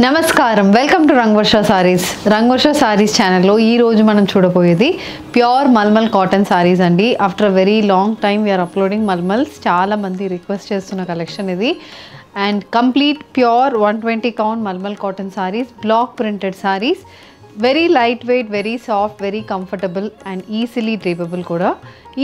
నమస్కారం welcome to Rangavarsha saris ఛానల్లో ఈ రోజు మనం చూడబోయేది ప్యూర్ మల్మల్ కాటన్ సారీస్ అండి. After very long time we are uploading mulmuls. చాలా మంది రిక్వెస్ట్ చేస్తున్న కలెక్షన్ ఇది. And complete pure 120 count mulmul cotton sarees, block printed sarees, very light weight, very soft, very comfortable and easily drapable కూడా.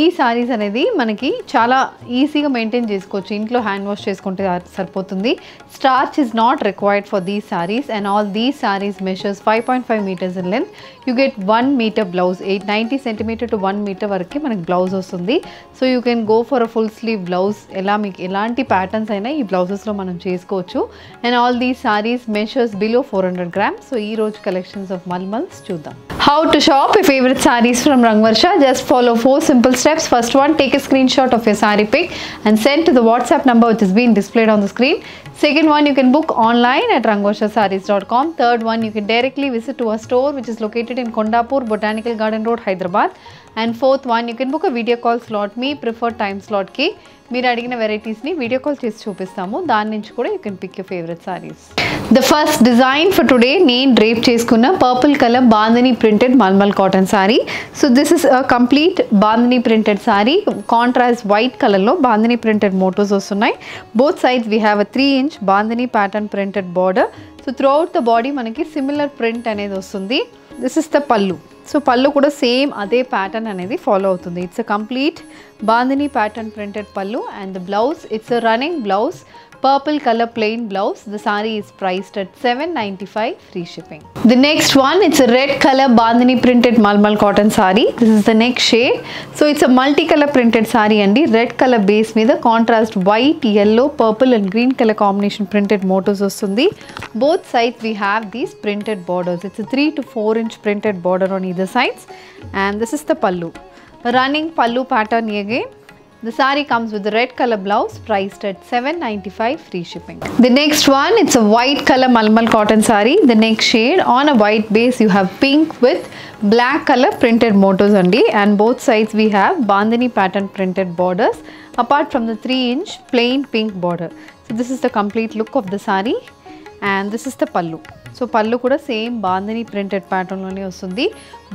ఈ సారీస్ అనేది మనకి చాలా ఈజీగా మెయింటైన్ చేసుకోవచ్చు, ఇంట్లో హ్యాండ్ వాష్ చేసుకుంటే సరిపోతుంది. Starch is not required for these saris and all these saris measures 5.5 meters in length. You get 1 meter blouse, 90 centimeter to 1 meter వరకు మనకి బ్లౌజ్ వస్తుంది. So you can go for a full sleeve blouse. మీకు ఎలాంటి patterns అయినా ఈ బ్లౌజెస్లో మనం చేసుకోవచ్చు. And all these saris measures below 400 grams. So ఈ రోజు కలెక్షన్స్ ఆఫ్ మల్మల్స్ చూద్దాం. How to shop your favorite sarees from Rangvarsha? Just follow 4 simple steps. First one, take a screenshot of your saree pic and send to the WhatsApp number which is being displayed on the screen. Second one, you can book online at rangvarshasarees.com. Third one, you can directly visit to our store which is located in Kondapur, Botanical Garden Road, Hyderabad. And fourth one, you can book a video call slot. Me preferred time slot ki మీరు అడిగిన వెరైటీస్ని video call చేసి చూపిస్తాము. దాని నుంచి కూడా you can pick your favourite saris. The first design for today నేను drape చేసుకున్న purple colour bandhani printed mulmul cotton sari. So this is a complete bandhani printed sari. Contrast white కలర్లో బాందిని ప్రింటెడ్ మోటోస్ వస్తున్నాయి. Both sides we have a 3-inch bandhani pattern printed border. So throughout the body మనకి similar print అనేది వస్తుంది. This is the pallu. So pallu కూడా same అదే pattern అనేది follow అవుతుంది. It's a complete bandhani pattern printed pallu. And the blouse, it's a running blouse, purple color plain blouse. The saree is priced at $795 free shipping. The next one, it's a red color bandhani printed malmal cotton saree. This is the next shade. So it's a multicolor printed saree and red color base మీద contrast white, yellow, purple and green color combination printed motifs వస్తుంది. Both sides we have these printed borders. It's a 3 to 4 inch printed border on either sides. And this is the pallu. Running pallu pattern again. The saree comes with the red color blouse priced at $795 free shipping. The next one, it's a white color malmal cotton saree. The next shade, on a white base you have pink with black color printed motifs andi, and both sides we have bandhani pattern printed borders apart from the 3-inch plain pink border. So this is the complete look of the saree and this is the pallu. So pallu కూడా same bandhani printed ప్యాటర్న్లోనే వస్తుంది.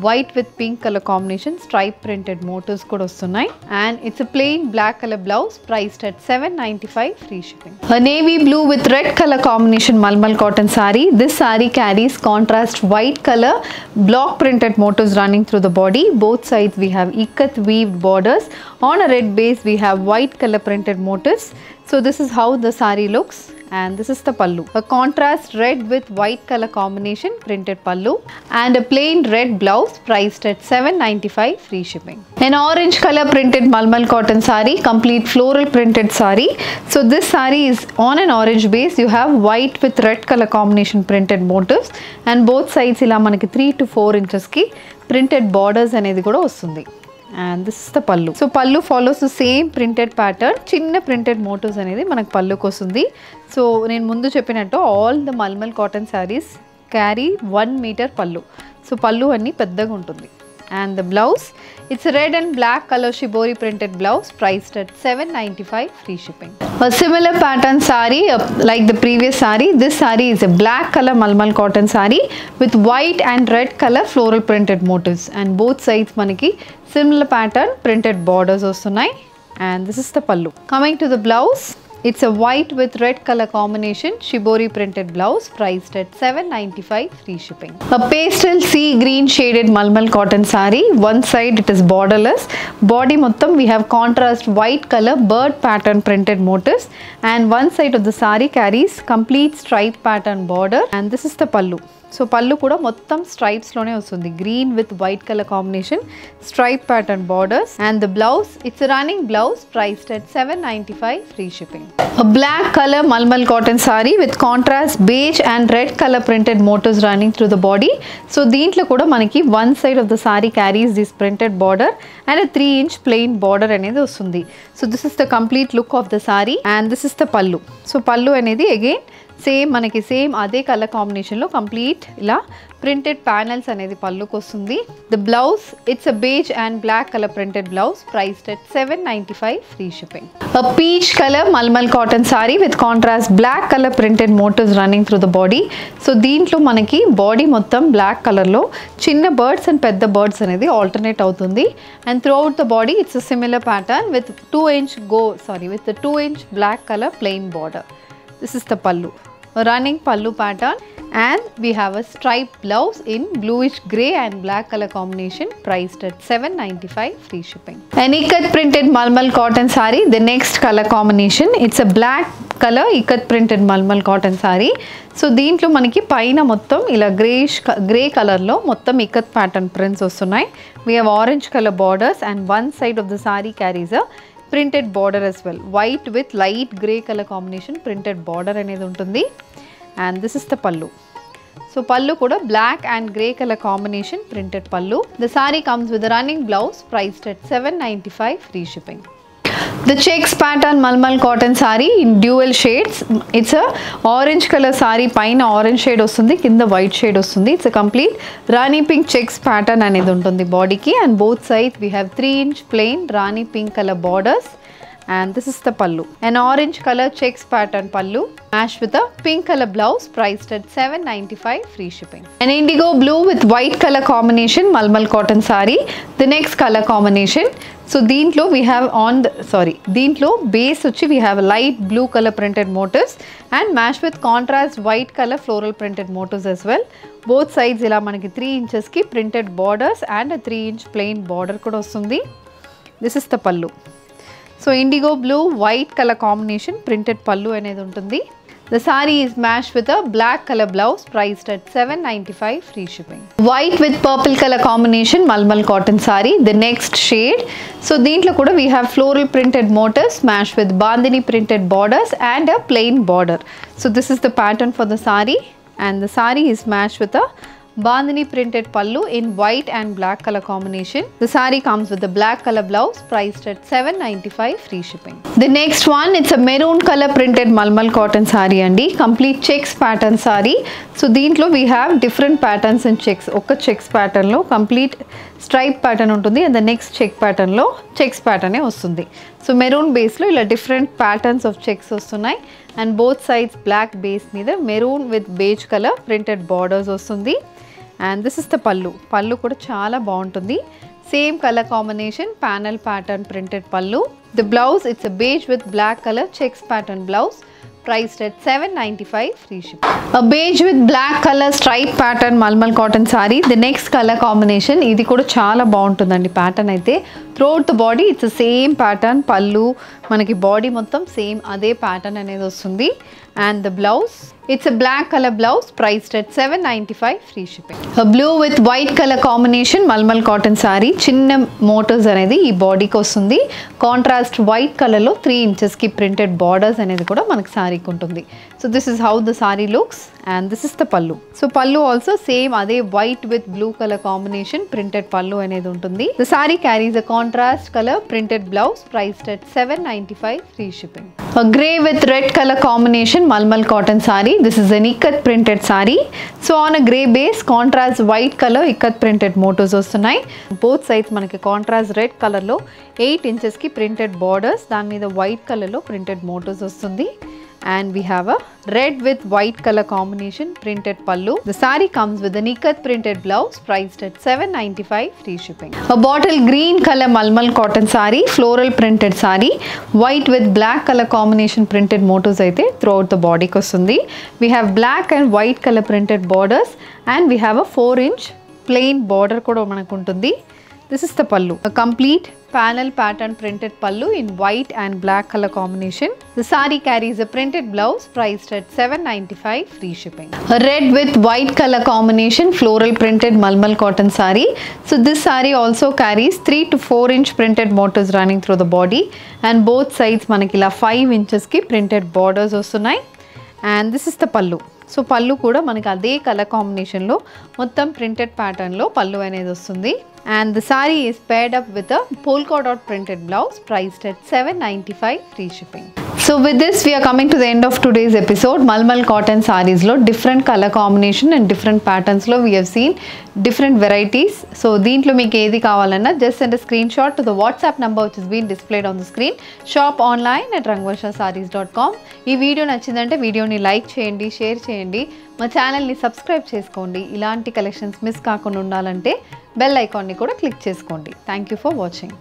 White with pink colour combination stripe printed motifs కూడా వస్తున్నాయి. And it's a plain black colour blouse priced at $795 free shipping. Navy blue with red colour combination mulmul cotton sari. This sari carries contrast white colour black printed motifs running through the body. Both sides we have ikat weaved borders. On a red base we have white color printed motifs. So this is how the saree looks. And this is the pallu, a contrast red with white color combination printed pallu and a plain red blouse priced at $795 free shipping. An orange color printed malmal cotton saree, complete floral printed saree. So this saree is on an orange base. You have white with red color combination printed motifs and both sides ila manaki 3 to 4 inches ki printed borders anedi kuda vastundi. And this is the pallu. So pallu follows the same printed pattern. Chinna printed motifs అనేది మనకు పళ్ళుకి వస్తుంది. So నేను ముందు చెప్పినట్టు all the mulmul cotton saris carry 1 meter pallu. So pallu అన్నీ పెద్దగా ఉంటుంది. And the blouse, it's a red and black color shibori printed blouse priced at $795 free shipping. A similar pattern saree like the previous saree. This saree is a black color malmal cotton saree with white and red color floral printed motifs and both sides manaki similar pattern printed borders వస్తున్నాయి. And this is the pallu. Coming to the blouse, it's a white with red color combination shibori printed blouse priced at $795 free shipping. A pastel sea green shaded malmal cotton saree. One side it is borderless. Body mottam we have contrast white color bird pattern printed motifs and one side of the saree carries complete stripe pattern border and this is the pallu. So pallu కూడా మొత్తం స్ట్రైప్స్లోనే వస్తుంది. Green with white colour combination stripe pattern borders and the blouse, it's running blouse priced at $795 free shipping. Black colour mulmul cotton sari with contrast beige and red colour printed motifs running through the body. So దీంట్లో కూడా మనకి one side of the sari carries this printed border and 3-inch plain border అనేది వస్తుంది. So this is the complete look of the sari and this is the pallu. So pallu అనేది again same మనకి same అదే colour కాంబినేషన్లో complete ఇలా ప్రింటెడ్ ప్యానల్స్ అనేది పళ్ళుకి వస్తుంది. The blouse it's a beige and black colour printed blouse priced at $795 free shipping. A peach color malmal cotton saree with contrast black color printed motifs running through the body. So దీంట్లో మనకి body మొత్తం black కలర్లో చిన్న birds and పెద్ద birds అనేది alternate అవుతుంది. And through out the body it's a similar pattern with 2 inch black color plain border. This is the pallu. Running pallu pattern, and we have a striped blouse in bluish grey and black color combination priced at $795 free shipping. An ikat printed malmal cotton saree, the next color combination, it's a black color ikat printed malmal cotton saree. So దీంట్లో మనకి పైన మొత్తం ఇలా grey కలర్లో మొత్తం ikat pattern prints వస్తున్నాయి. We have orange colour borders and one side of the sari carries a printed border as well. White with light grey color combination printed border అనేది ఉంటుంది. And this is the pallu. So pallu kuda black and grey color combination printed pallu. The saree comes with a running blouse priced at $795 free shipping. The checks pattern malmal cotton saree in dual shades. It's a orange color saree, paina orange shade ostundi, kinda white shade ostundi. It's a complete rani pink checks pattern anedi untundi body ki, and both sides we have 3-inch plain rani pink color borders. And this is the pallu. An orange color checks pattern pallu matched with a pink color blouse priced at $795 free shipping. An indigo blue with white color combination malmal cotton saree. The next color combination. So దీంట్లో we have దీంట్లో base వచ్చి we have a light blue color printed motifs and matched with contrast white color floral printed motifs as well. Both sides ఇలా మనకి 3 inches కి printed borders and a 3-inch plain border కూడా వస్తుంది. This is the pallu. So indigo blue white color combination printed pallu అనేది ఉంటుంది. The saree is matched with a black color blouse priced at $795 free shipping. White with purple color combination malmal cotton saree, the next shade. So దీంట్లో కూడా we have floral printed motifs matched with bandhani printed borders and a plain border. So this is the pattern for the saree, and the saree is matched with a bandhani printed pallu in white and black color combination. The saree comes with a black color blouse priced at $795 free shipping. The next one, it's a maroon color printed malmal cotton saree andi, complete checks pattern saree. So దీంట్లో we have different patterns in checks. ఒక checks pattern లో complete stripe pattern ఉంటుంది, and the next check pattern లో checks pattern ఏ వస్తుంది. So maroon base లో ఇలా different patterns of checks వస్తున్నాయి, and both sides black base మీద maroon with beige color printed borders వస్తుంది. And this is the pallu. Pallu kuda chaala బాగుంటుంది. Same color combination, panel pattern printed pallu. The blouse, it's a beige with black color checks pattern blouse priced at $795 free shipping. A beige with black color stripe pattern malmal cotton saree. The next color combination, ఇది కూడా చాలా బాగుంటుందండి pattern అయితే. Throughout the body it's the same pattern, pallu మనకి body మొత్తం same అదే pattern అనేది వస్తుంది. And the blouse, it's a black color blouse priced at $795 free shipping. A blue with white color combination malmal cotton saree, చిన్న motifs అనేది ఈ బాడీకి వస్తుంది. కాంట్రాస్ట్ వైట్ కలర్ లో 3 inches కి ప్రింటెడ్ బార్డర్స్ అనేది కూడా మనకి సారీకి ఉంటుంది. So this is how the sorry looks, and this is the pallu. So పల్లు ఆల్సో సేమ్ అదే white with blue colour combination printed పల్లు అనేది ఉంటుంది. The sari carries a contrast colour printed blouse priced at $795 free shipping. A grey with red color combination malmal cotton saree. This is an ikat printed saree. So on a grey base, contrast white color ikat printed motifs వస్తున్నాయి. Both sides మనకి contrast red color లో 8 inches కి printed borders, దాని మీద white color లో printed motifs వస్తుంది. And we have a red with white color combination printed pallu. The saree comes with an ikat printed blouse priced at $795 free shipping. A bottle green color malmal cotton saree, floral printed saree, white with black color combination printed motifs aithe throughout the body kostundi. We have black and white color printed borders, and we have a 4-inch plain border kuda manaku untundi. This is the pallu, a complete panel pattern printed pallu in white and black color combination. The saree carries a printed blouse priced at $795 free shipping. A red with white color combination floral printed malmal cotton saree. So this saree also carries 3 to 4 inch printed motifs running through the body, and both sides manakila 5 inches ki printed borders వస్తున్నాయి. And this is the pallu. So pallu కూడా మనకి అదే colour కాంబినేషన్లో మొత్తం printed ప్యాటర్న్లో పళ్ళు అనేది వస్తుంది. And the sorry is paired up with a polka dot printed blouse priced at $795 free shipping. So with this we are coming to the end of today's episode. Malmal cotton sarees lo different color combination and different patterns lo we have seen different varieties. So deentlo meeku edi kavalanna just send a screenshot to the WhatsApp number which is being displayed on the screen. Shop online at rangvarshasarees.com. Ee video nachindante video ni like cheyandi, share cheyandi, మా channel ని subscribe చేసుకోండి. ఇలాంటి collections miss కాకుండా ఉండాలంటే bell icon ని కూడా click చేసుకోండి. Thank you for watching.